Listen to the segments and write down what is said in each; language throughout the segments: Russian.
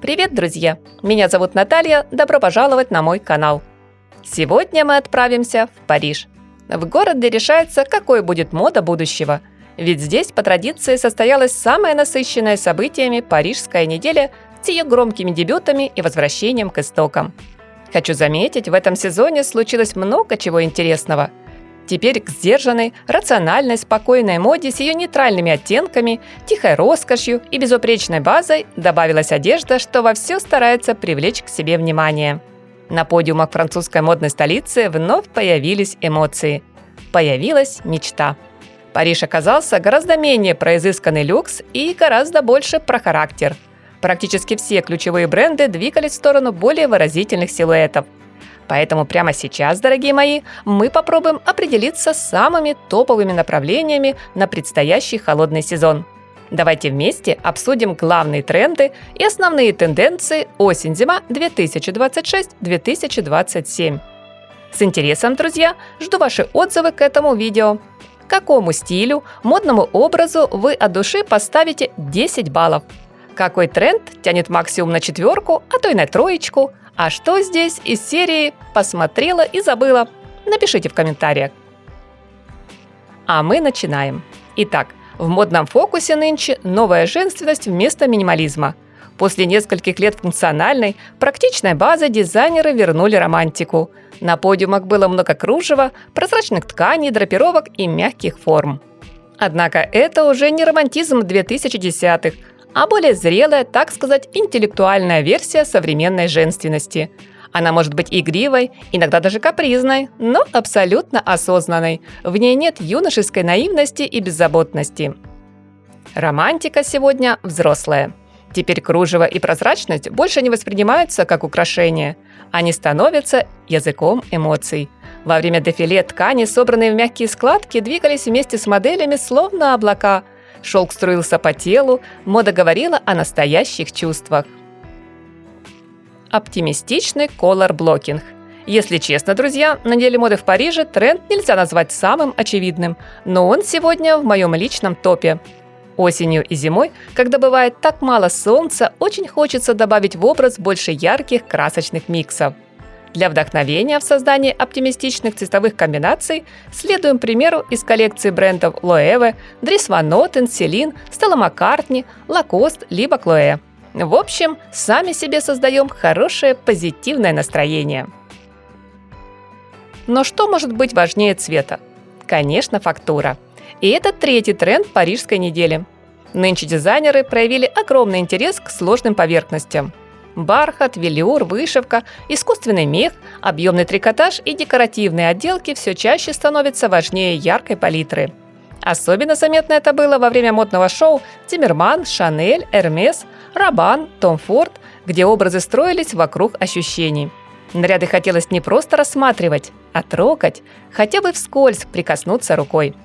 Привет, друзья! Меня зовут Наталья, добро пожаловать на мой канал. Сегодня мы отправимся в Париж. В город, где решается, какой будет мода будущего. Ведь здесь по традиции состоялась самая насыщенная событиями Парижская неделя с ее громкими дебютами и возвращением к истокам. Хочу заметить, в этом сезоне случилось много чего интересного. Теперь к сдержанной, рациональной, спокойной моде с ее нейтральными оттенками, тихой роскошью и безупречной базой добавилась одежда, что вовсю старается привлечь к себе внимание. На подиумах французской модной столицы вновь появились эмоции. Появилась мечта. Париж оказался гораздо менее про изысканный люкс и гораздо больше про характер. Практически все ключевые бренды двигались в сторону более выразительных силуэтов. Поэтому прямо сейчас, дорогие мои, мы попробуем определиться с самыми топовыми направлениями на предстоящий холодный сезон. Давайте вместе обсудим главные тренды и основные тенденции осень-зима 2026-2027. С интересом, друзья, жду ваши отзывы к этому видео. Какому стилю, модному образу вы от души поставите 10 баллов? Какой тренд тянет максимум на 4, а то и на 3? А что здесь из серии «Посмотрела и забыла»? Напишите в комментариях. А мы начинаем. Итак, в модном фокусе нынче новая женственность вместо минимализма. После нескольких лет функциональной, практичной базы дизайнеры вернули романтику. На подиумах было много кружева, прозрачных тканей, драпировок и мягких форм. Однако это уже не романтизм 2010-х, а более зрелая, так сказать, интеллектуальная версия современной женственности. Она может быть игривой, иногда даже капризной, но абсолютно осознанной. В ней нет юношеской наивности и беззаботности. Романтика сегодня взрослая. Теперь кружево и прозрачность больше не воспринимаются как украшения. Они становятся языком эмоций. Во время дефиле ткани, собранные в мягкие складки, двигались вместе с моделями словно облака. Шелк струился по телу, мода говорила о настоящих чувствах. Оптимистичный колор-блокинг. Если честно, друзья, на неделе моды в Париже тренд нельзя назвать самым очевидным, но он сегодня в моем личном топе. Осенью и зимой, когда бывает так мало солнца, очень хочется добавить в образ больше ярких красочных миксов. Для вдохновения в создании оптимистичных цветовых комбинаций следуем примеру из коллекции брендов Loewe, Dries Van Noten, Celine, Stella McCartney, Lacoste либо Chloé. В общем, сами себе создаем хорошее позитивное настроение. Но что может быть важнее цвета? Конечно, фактура. И это третий тренд парижской недели. Нынче дизайнеры проявили огромный интерес к сложным поверхностям. Бархат, велюр, вышивка, искусственный мех, объемный трикотаж и декоративные отделки все чаще становятся важнее яркой палитры. Особенно заметно это было во время модного шоу Тиммерман, Шанель, Эрмес, Рабан, Том Форд, где образы строились вокруг ощущений. Наряды хотелось не просто рассматривать, а трогать, хотя бы вскользь прикоснуться рукой.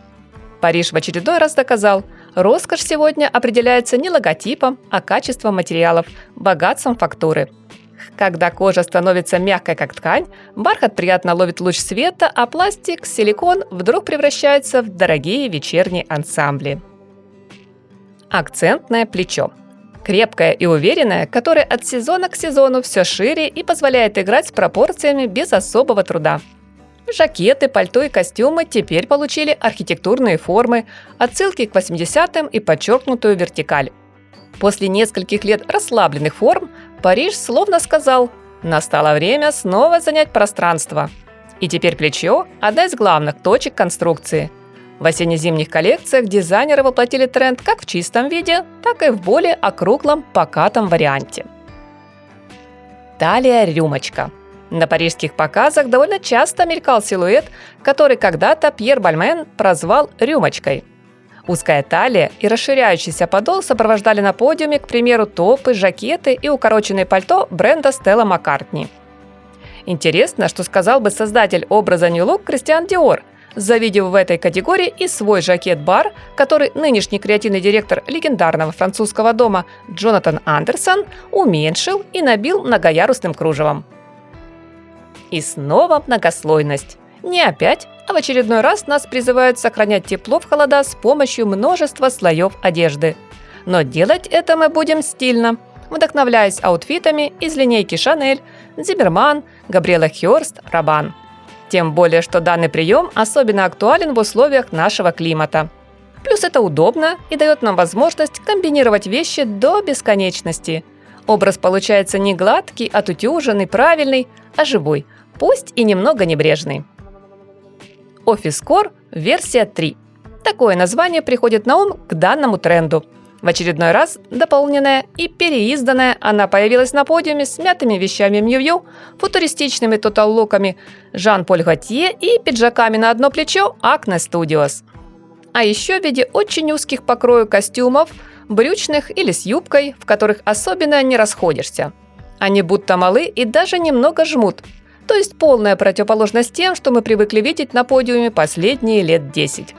Париж в очередной раз доказал, роскошь сегодня определяется не логотипом, а качеством материалов, богатством фактуры. Когда кожа становится мягкой, как ткань, бархат приятно ловит луч света, а пластик, силикон вдруг превращается в дорогие вечерние ансамбли. Акцентное плечо. Крепкое и уверенное, которое от сезона к сезону все шире и позволяет играть с пропорциями без особого труда. Жакеты, пальто и костюмы теперь получили архитектурные формы, отсылки к 80-м и подчеркнутую вертикаль. После нескольких лет расслабленных форм Париж словно сказал: настало время снова занять пространство. И теперь плечо – одна из главных точек конструкции. В осенне-зимних коллекциях дизайнеры воплотили тренд как в чистом виде, так и в более округлом, покатом варианте. Талия-рюмочка. На парижских показах довольно часто мелькал силуэт, который когда-то Пьер Бальмен прозвал «рюмочкой». Узкая талия и расширяющийся подол сопровождали на подиуме, к примеру, топы, жакеты и укороченные пальто бренда Stella McCartney. Интересно, что сказал бы создатель образа New Look Кристиан Диор, завидев в этой категории и свой жакет-бар, который нынешний креативный директор легендарного французского дома Джонатан Андерсон уменьшил и набил многоярусным кружевом. И снова многослойность. Не опять, а в очередной раз нас призывают сохранять тепло в холода с помощью множества слоев одежды. Но делать это мы будем стильно. вдохновляясь аутфитами из линейки Шанель, Зиммерман, Габриэла Хёрст, Рабан. Тем более, что данный прием особенно актуален в условиях нашего климата. Плюс это удобно и дает нам возможность комбинировать вещи до бесконечности. Образ получается не гладкий, отутюженный, правильный, а живой, пусть и немного небрежный. Office Core версия 3. Такое название приходит на ум к данному тренду. В очередной раз дополненная и переизданная она появилась на подиуме с мятыми вещами Miu Miu, футуристичными тотал-луками Жан-Поль Готье и пиджаками на одно плечо Acne Studios. А еще в виде очень узких по крою костюмов, брючных или с юбкой, в которых особенно не расходишься. Они будто малы и даже немного жмут. То есть полная противоположность тем, что мы привыкли видеть на подиуме последние лет 10.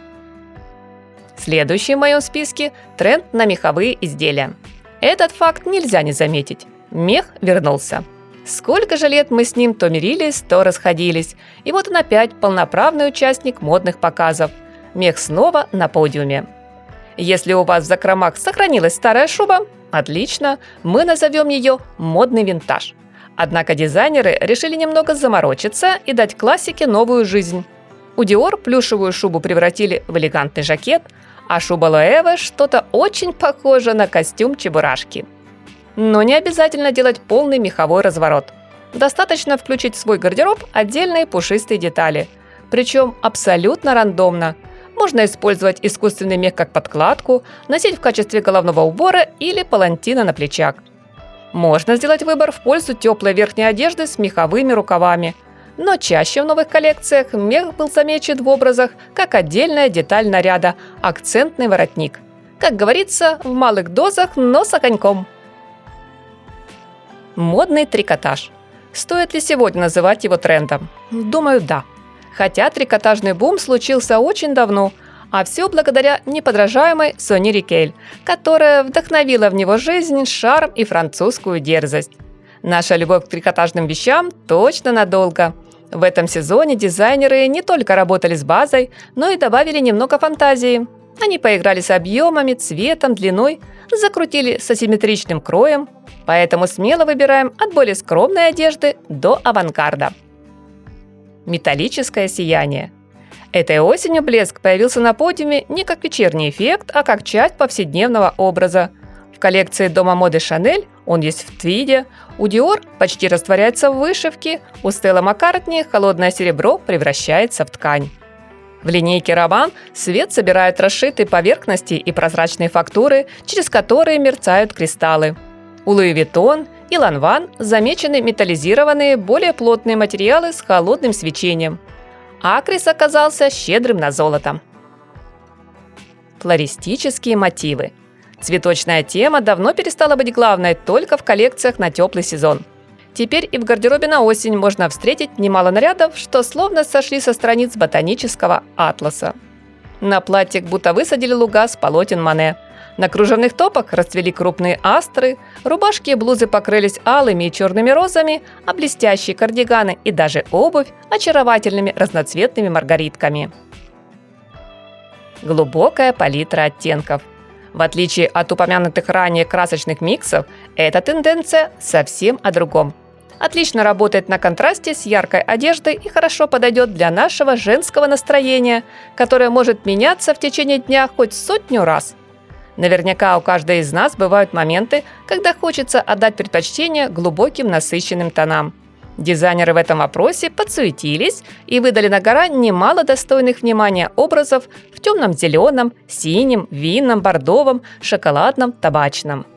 Следующий в моем списке – тренд на меховые изделия. Этот факт нельзя не заметить. Мех вернулся. Сколько же лет мы с ним то мирились, то расходились. И вот он опять полноправный участник модных показов. Мех снова на подиуме. Если у вас в закромах сохранилась старая шуба, отлично, мы назовем ее «модный винтаж». Однако дизайнеры решили немного заморочиться и дать классике новую жизнь. У Dior плюшевую шубу превратили в элегантный жакет, а шуба Loewe что-то очень похоже на костюм Чебурашки. Но не обязательно делать полный меховой разворот. Достаточно включить в свой гардероб отдельные пушистые детали. Причем абсолютно рандомно. Можно использовать искусственный мех как подкладку, носить в качестве головного убора или палантина на плечах. Можно сделать выбор в пользу теплой верхней одежды с меховыми рукавами. Но чаще в новых коллекциях мех был замечен в образах как отдельная деталь наряда – акцентный воротник. Как говорится, в малых дозах, но с огоньком. Модный трикотаж. Стоит ли сегодня называть его трендом? Думаю, да. Хотя трикотажный бум случился очень давно, а все благодаря неподражаемой Сони Рикель, которая вдохновила в него жизнь, шарм и французскую дерзость. Наша любовь к трикотажным вещам точно надолго. В этом сезоне дизайнеры не только работали с базой, но и добавили немного фантазии. Они поиграли с объемами, цветом, длиной, закрутили с асимметричным кроем, поэтому смело выбираем от более скромной одежды до авангарда. Металлическое сияние. Этой осенью блеск появился на подиуме не как вечерний эффект, а как часть повседневного образа. В коллекции дома моды Шанель он есть в твиде, у Dior почти растворяется в вышивке, у Стелла Маккартни холодное серебро превращается в ткань. В линейке Рабан свет собирает расшитые поверхности и прозрачные фактуры, через которые мерцают кристаллы. У Луи Виттон и Ланван замечены металлизированные, более плотные материалы с холодным свечением. Акрис оказался щедрым на золото. Флористические мотивы. Цветочная тема давно перестала быть главной только в коллекциях на теплый сезон. Теперь и в гардеробе на осень можно встретить немало нарядов, что словно сошли со страниц ботанического атласа. На платьях будто высадили луга с полотен Мане. На кружевных топах расцвели крупные астры, рубашки и блузы покрылись алыми и черными розами, а блестящие кардиганы и даже обувь очаровательными разноцветными маргаритками. Глубокая палитра оттенков. В отличие от упомянутых ранее красочных миксов, эта тенденция совсем о другом. Отлично работает на контрасте с яркой одеждой и хорошо подойдет для нашего женского настроения, которое может меняться в течение дня хоть 100 раз. Наверняка у каждой из нас бывают моменты, когда хочется отдать предпочтение глубоким насыщенным тонам. Дизайнеры в этом вопросе подсуетились и выдали на гора немало достойных внимания образов в темном зеленом, синем, винном, бордовом, шоколадном, табачном.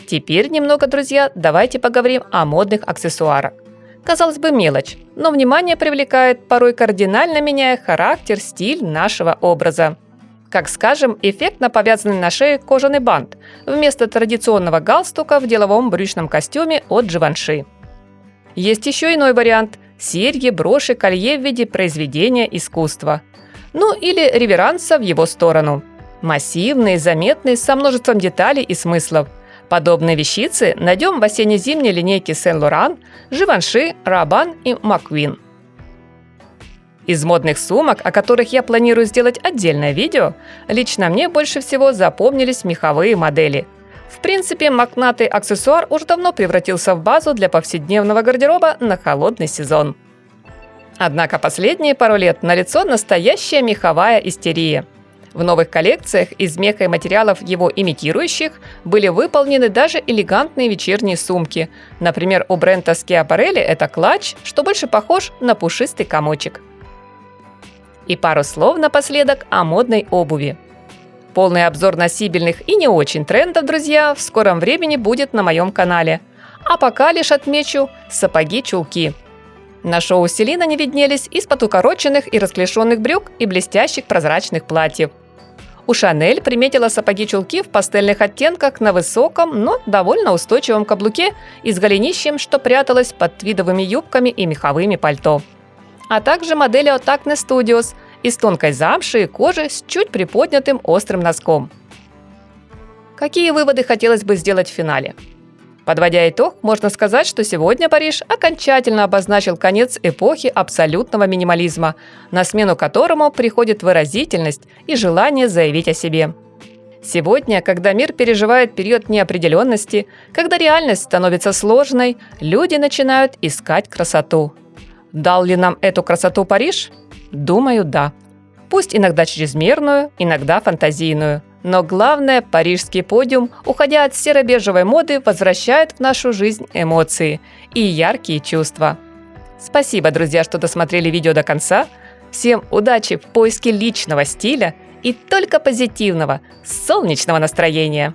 Теперь немного, друзья, давайте поговорим о модных аксессуарах. Казалось бы, мелочь, но внимание привлекает, порой кардинально меняя характер, стиль нашего образа. Как, скажем, эффектно повязанный на шее кожаный бант вместо традиционного галстука в деловом брючном костюме от Givenchy. Есть еще иной вариант – серьги, броши, колье в виде произведения искусства. Ну или реверанса в его сторону. Массивные, заметные, со множеством деталей и смыслов. Подобные вещицы найдем в осенне-зимней линейке Saint-Laurent, Givenchy, Rabanne и McQueen. Из модных сумок, о которых я планирую сделать отдельное видео, лично мне больше всего запомнились меховые модели. В принципе, мохнатый аксессуар уже давно превратился в базу для повседневного гардероба на холодный сезон. Однако последние пару лет налицо настоящая меховая истерия. В новых коллекциях из меха и материалов, его имитирующих, были выполнены даже элегантные вечерние сумки. Например, у бренда Schiaparelli это клатч, что больше похож на пушистый комочек. И пару слов напоследок о модной обуви. Полный обзор носибельных и не очень трендов, друзья, в скором времени будет на моем канале. А пока лишь отмечу сапоги-чулки. На шоу Селин они виднелись из-под укороченных и расклешенных брюк и блестящих прозрачных платьев. У Шанель приметила сапоги-чулки в пастельных оттенках на высоком, но довольно устойчивом каблуке и с голенищем, что пряталось под твидовыми юбками и меховыми пальто. А также модели от Acne Studios из тонкой замши и кожи с чуть приподнятым острым носком. Какие выводы хотелось бы сделать в финале? Подводя итог, можно сказать, что сегодня Париж окончательно обозначил конец эпохи абсолютного минимализма, на смену которому приходит выразительность и желание заявить о себе. Сегодня, когда мир переживает период неопределенности, когда реальность становится сложной, люди начинают искать красоту. Дал ли нам эту красоту Париж? Думаю, да. Пусть иногда чрезмерную, иногда фантазийную. Но главное, парижский подиум, уходя от серо-бежевой моды, возвращает в нашу жизнь эмоции и яркие чувства. Спасибо, друзья, что досмотрели видео до конца. Всем удачи в поиске личного стиля и только позитивного, солнечного настроения!